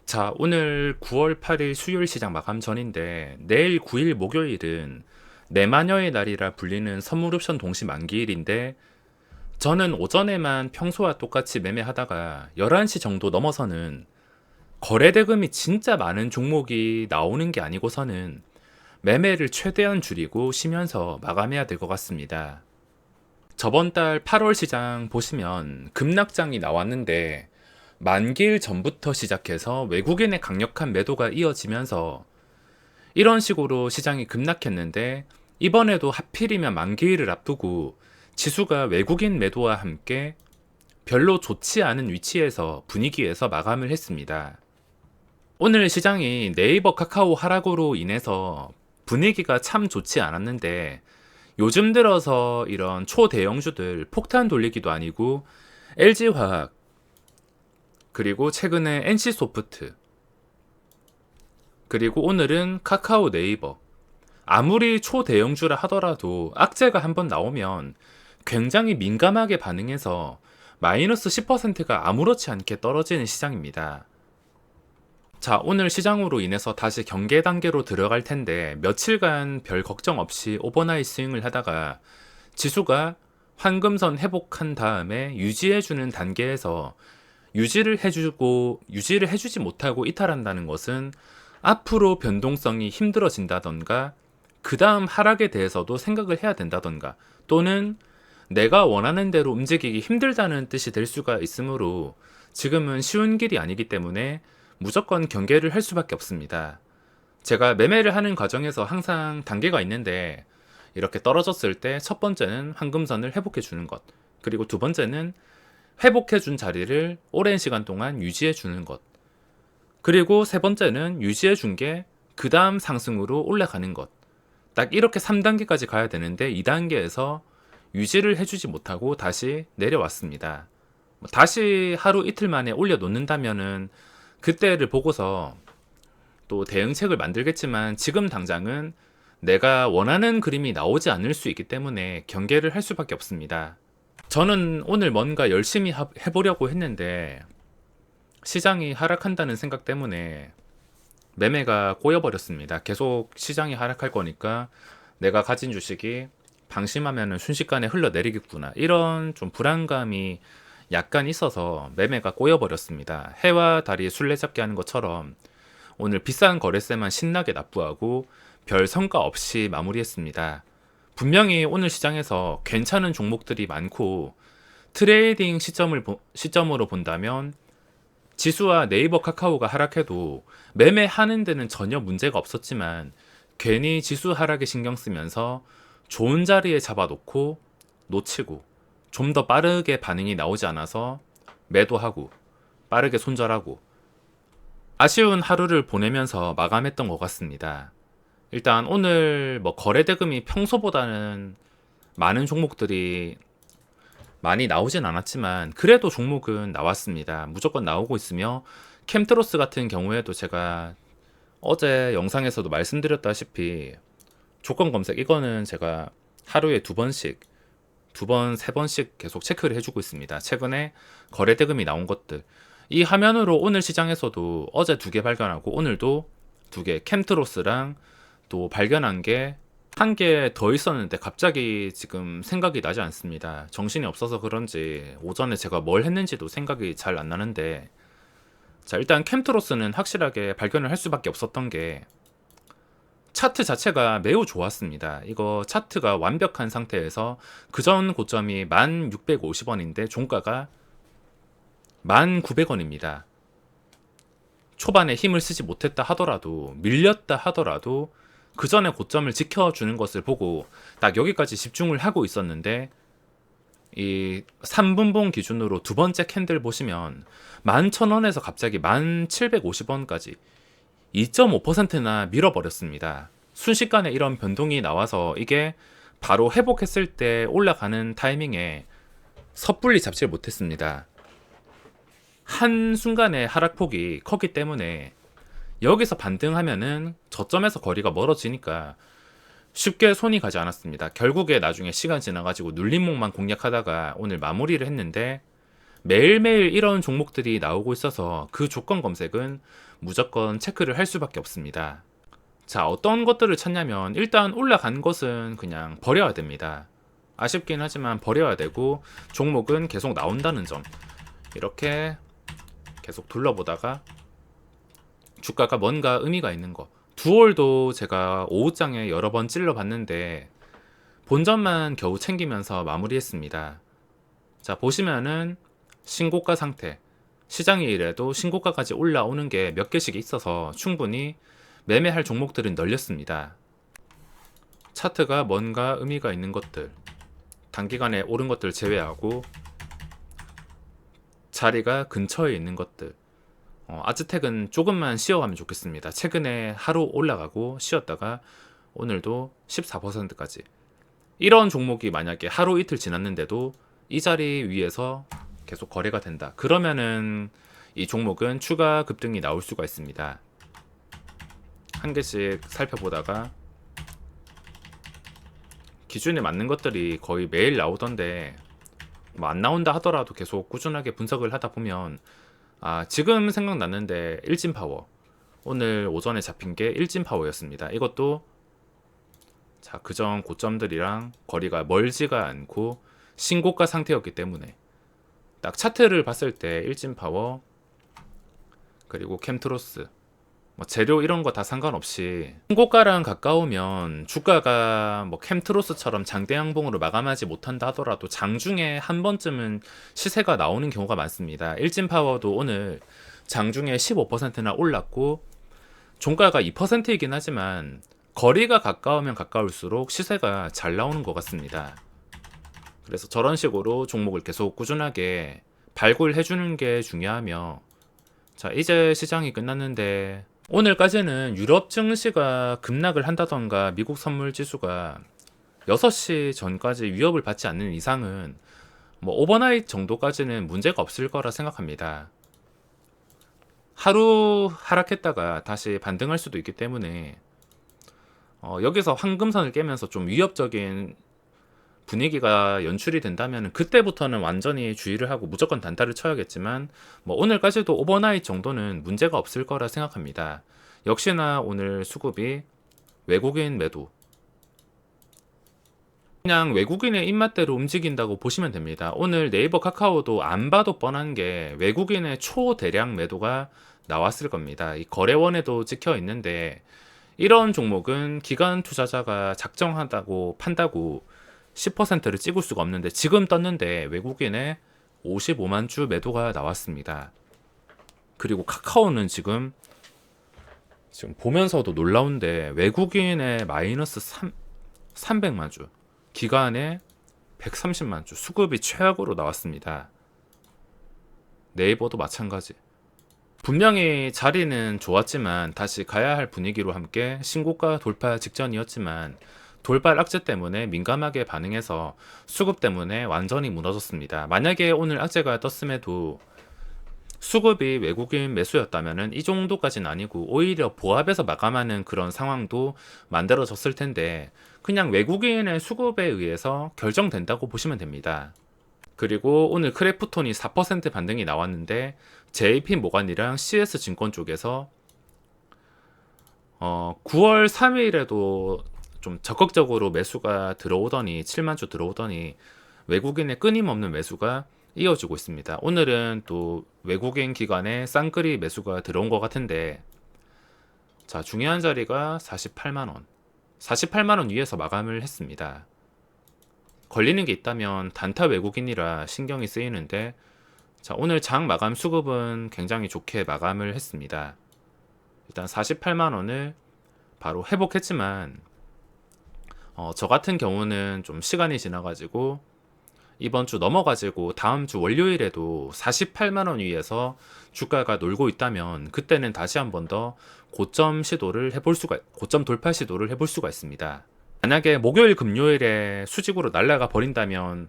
자, 오늘 9월 8일 수요일 시장 마감 전인데 내일 9일 목요일은 내마녀의 날이라 불리는 선물 옵션 동시 만기일인데 저는 오전에만 평소와 똑같이 매매하다가 11시 정도 넘어서는 거래 대금이 진짜 많은 종목이 나오는 게 아니고서는 매매를 최대한 줄이고 쉬면서 마감해야 될 것 같습니다. 저번 달 8월 시장 보시면 급락장이 나왔는데 만기일 전부터 시작해서 외국인의 강력한 매도가 이어지면서 이런 식으로 시장이 급락했는데 이번에도 하필이면 만기일을 앞두고 지수가 외국인 매도와 함께 별로 좋지 않은 위치에서 분위기에서 마감을 했습니다. 오늘 시장이 네이버 카카오 하락으로 인해서 분위기가 참 좋지 않았는데 요즘 들어서 이런 초대형주들 폭탄 돌리기도 아니고 LG화학 그리고 최근에 NC소프트 그리고 오늘은 카카오 네이버 아무리 초대형주라 하더라도 악재가 한번 나오면 굉장히 민감하게 반응해서 마이너스 10%가 아무렇지 않게 떨어지는 시장입니다. 자, 오늘 시장으로 인해서 다시 경계 단계로 들어갈 텐데 며칠간 별 걱정 없이 오버나잇 스윙을 하다가 지수가 황금선 회복한 다음에 유지해주는 단계에서 유지를 해주지 못하고 이탈한다는 것은 앞으로 변동성이 힘들어진다던가 그 다음 하락에 대해서도 생각을 해야 된다던가 또는 내가 원하는 대로 움직이기 힘들다는 뜻이 될 수가 있으므로 지금은 쉬운 길이 아니기 때문에 무조건 경계를 할 수밖에 없습니다. 제가 매매를 하는 과정에서 항상 단계가 있는데 이렇게 떨어졌을 때 첫 번째는 황금선을 회복해 주는 것, 그리고 두 번째는 회복해 준 자리를 오랜 시간 동안 유지해 주는 것, 그리고 세 번째는 유지해 준 게 그 다음 상승으로 올라가는 것. 딱 이렇게 3단계까지 가야 되는데 2단계에서 유지를 해주지 못하고 다시 내려왔습니다. 다시 하루 이틀 만에 올려놓는다면은 그때를 보고서 또 대응책을 만들겠지만 지금 당장은 내가 원하는 그림이 나오지 않을 수 있기 때문에 경계를 할 수밖에 없습니다. 저는 오늘 뭔가 열심히 해보려고 했는데 시장이 하락한다는 생각 때문에 매매가 꼬여버렸습니다. 계속 시장이 하락할 거니까 내가 가진 주식이 방심하면 순식간에 흘러내리겠구나. 이런 좀 불안감이 약간 있어서 매매가 꼬여버렸습니다. 해와 달이 술래잡기 하는 것처럼 오늘 비싼 거래세만 신나게 납부하고 별 성과 없이 마무리했습니다. 분명히 오늘 시장에서 괜찮은 종목들이 많고 트레이딩 시점으로 본다면 지수와 네이버 카카오가 하락해도 매매하는 데는 전혀 문제가 없었지만 괜히 지수 하락에 신경 쓰면서 좋은 자리에 잡아놓고 놓치고 좀 더 빠르게 반응이 나오지 않아서 매도하고 빠르게 손절하고 아쉬운 하루를 보내면서 마감했던 것 같습니다. 일단 오늘 거래 대금이 평소보다는 많은 종목들이 많이 나오진 않았지만 그래도 종목은 나왔습니다. 무조건 나오고 있으며 캠트로스 같은 경우에도 제가 어제 영상에서도 말씀드렸다시피 조건 검색 이거는 제가 하루에 두 번, 세 번씩 계속 체크를 해주고 있습니다. 최근에 거래 대금이 나온 것들 이 화면으로 오늘 시장에서도 어제 2개 발견하고 오늘도 2개 캠트로스랑 또 발견한 게 한 개 더 있었는데 갑자기 지금 생각이 나지 않습니다. 정신이 없어서 그런지 오전에 제가 뭘 했는지도 생각이 잘 안 나는데 자, 일단 캠트로스는 확실하게 발견을 할 수밖에 없었던 게 차트 자체가 매우 좋았습니다. 이거 차트가 완벽한 상태에서 그전 고점이 1650원인데 종가가 1900원입니다. 초반에 힘을 쓰지 못했다 하더라도 밀렸다 하더라도 그 전에 고점을 지켜주는 것을 보고 딱 여기까지 집중을 하고 있었는데 이 3분봉 기준으로 두 번째 캔들 보시면 11,000원에서 갑자기 1750원까지 2.5%나 밀어버렸습니다. 순식간에 이런 변동이 나와서 이게 바로 회복했을 때 올라가는 타이밍에 섣불리 잡지를 못했습니다. 한순간에 하락폭이 컸기 때문에 여기서 반등하면은 저점에서 거리가 멀어지니까 쉽게 손이 가지 않았습니다. 결국에 나중에 시간 지나가지고 눌림목만 공략하다가 오늘 마무리를 했는데 매일매일 이런 종목들이 나오고 있어서 그 조건 검색은 무조건 체크를 할 수밖에 없습니다. 자, 어떤 것들을 찾냐면 일단 올라간 것은 그냥 버려야 됩니다. 아쉽긴 하지만 버려야 되고 종목은 계속 나온다는 점, 이렇게 계속 둘러보다가 주가가 뭔가 의미가 있는 거. 두월도 제가 오후장에 여러 번 찔러봤는데 본전만 겨우 챙기면서 마무리했습니다. 자, 보시면은 신고가 상태, 시장이 이래도 신고가까지 올라오는 게 몇 개씩 있어서 충분히 매매할 종목들은 널렸습니다. 차트가 뭔가 의미가 있는 것들, 단기간에 오른 것들 제외하고 자리가 근처에 있는 것들, 아즈텍은 조금만 쉬어가면 좋겠습니다. 최근에 하루 올라가고 쉬었다가 오늘도 14%까지. 이런 종목이 만약에 하루 이틀 지났는데도 이 자리 위에서 계속 거래가 된다. 그러면은 이 종목은 추가 급등이 나올 수가 있습니다. 한 개씩 살펴보다가 기준에 맞는 것들이 거의 매일 나오던데 뭐 안 나온다 하더라도 계속 꾸준하게 분석을 하다 보면 지금 생각났는데 일진파워, 오늘 오전에 잡힌 게 일진파워였습니다. 이것도 자, 그전 고점들이랑 거리가 멀지가 않고 신고가 상태였기 때문에 딱 차트를 봤을 때 일진파워 그리고 캠트로스, 뭐 재료 이런 거 다 상관없이 신고가랑 가까우면 주가가 뭐 캠트로스처럼 장대 양봉으로 마감하지 못한다 하더라도 장중에 한 번쯤은 시세가 나오는 경우가 많습니다. 일진파워도 오늘 장중에 15%나 올랐고 종가가 2%이긴 하지만 거리가 가까우면 가까울수록 시세가 잘 나오는 것 같습니다. 그래서 저런 식으로 종목을 계속 꾸준하게 발굴해 주는 게 중요하며, 자, 이제 시장이 끝났는데 오늘까지는 유럽 증시가 급락을 한다던가 미국 선물 지수가 6시 전까지 위협을 받지 않는 이상은 뭐 오버나잇 정도까지는 문제가 없을 거라 생각합니다. 하루 하락했다가 다시 반등할 수도 있기 때문에 여기서 황금선을 깨면서 좀 위협적인 분위기가 연출이 된다면 그때부터는 완전히 주의를 하고 무조건 단타를 쳐야겠지만 뭐 오늘까지도 오버나잇 정도는 문제가 없을 거라 생각합니다. 역시나 오늘 수급이 외국인 매도, 그냥 외국인의 입맛대로 움직인다고 보시면 됩니다. 오늘 네이버 카카오도 안 봐도 뻔한 게 외국인의 초대량 매도가 나왔을 겁니다. 이 거래원에도 찍혀 있는데 이런 종목은 기관 투자자가 작정한다고 판다고 10%를 찍을 수가 없는데 지금 떴는데 외국인의 55만 주 매도가 나왔습니다. 그리고 카카오는 지금 보면서도 놀라운데 외국인의 마이너스 300만 주, 기관의 130만 주, 수급이 최악으로 나왔습니다. 네이버도 마찬가지. 분명히 자리는 좋았지만 다시 가야 할 분위기로 함께 신고가 돌파 직전이었지만 돌발 악재 때문에 민감하게 반응해서 수급 때문에 완전히 무너졌습니다. 만약에 오늘 악재가 떴음에도 수급이 외국인 매수였다면 이 정도까지는 아니고 오히려 보합해서 마감하는 그런 상황도 만들어졌을 텐데 그냥 외국인의 수급에 의해서 결정된다고 보시면 됩니다. 그리고 오늘 크래프톤이 4% 반등이 나왔는데 JP 모간이랑 CS증권 쪽에서 9월 3일에도 좀 적극적으로 매수가 들어오더니 7만 주 들어오더니 외국인의 끊임없는 매수가 이어지고 있습니다. 오늘은 또 외국인 기관의 쌍끌이 매수가 들어온 것 같은데, 자, 중요한 자리가 48만원 48만원 위에서 마감을 했습니다. 걸리는 게 있다면 단타 외국인이라 신경이 쓰이는데, 자, 오늘 장 마감 수급은 굉장히 좋게 마감을 했습니다. 일단 48만원을 바로 회복했지만 저 같은 경우는 좀 시간이 지나가지고 이번 주 넘어가지고 다음 주 월요일에도 48만원 위에서 주가가 놀고 있다면 그때는 다시 한 번 더 고점 돌파 시도를 해볼 수가 있습니다. 만약에 목요일 금요일에 수직으로 날아가 버린다면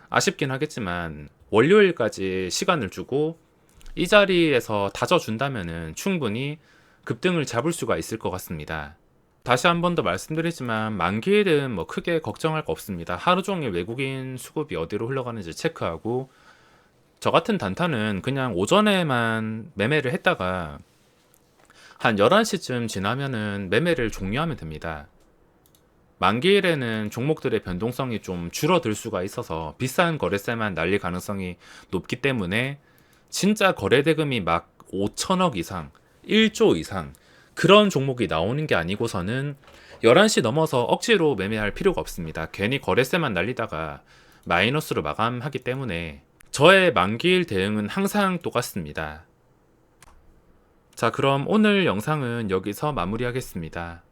아쉽긴 하겠지만 월요일까지 시간을 주고 이 자리에서 다져준다면 충분히 급등을 잡을 수가 있을 것 같습니다. 다시 한 번 더 말씀드리지만 만기일은 뭐 크게 걱정할 거 없습니다. 하루 종일 외국인 수급이 어디로 흘러가는지 체크하고 저 같은 단타는 그냥 오전에만 매매를 했다가 한 11시쯤 지나면은 매매를 종료하면 됩니다. 만기일에는 종목들의 변동성이 좀 줄어들 수가 있어서 비싼 거래세만 날릴 가능성이 높기 때문에 진짜 거래 대금이 막 5천억 이상, 1조 이상 그런 종목이 나오는 게 아니고서는 11시 넘어서 억지로 매매할 필요가 없습니다. 괜히 거래세만 날리다가 마이너스로 마감하기 때문에 저의 만기일 대응은 항상 똑같습니다. 자, 그럼 오늘 영상은 여기서 마무리하겠습니다.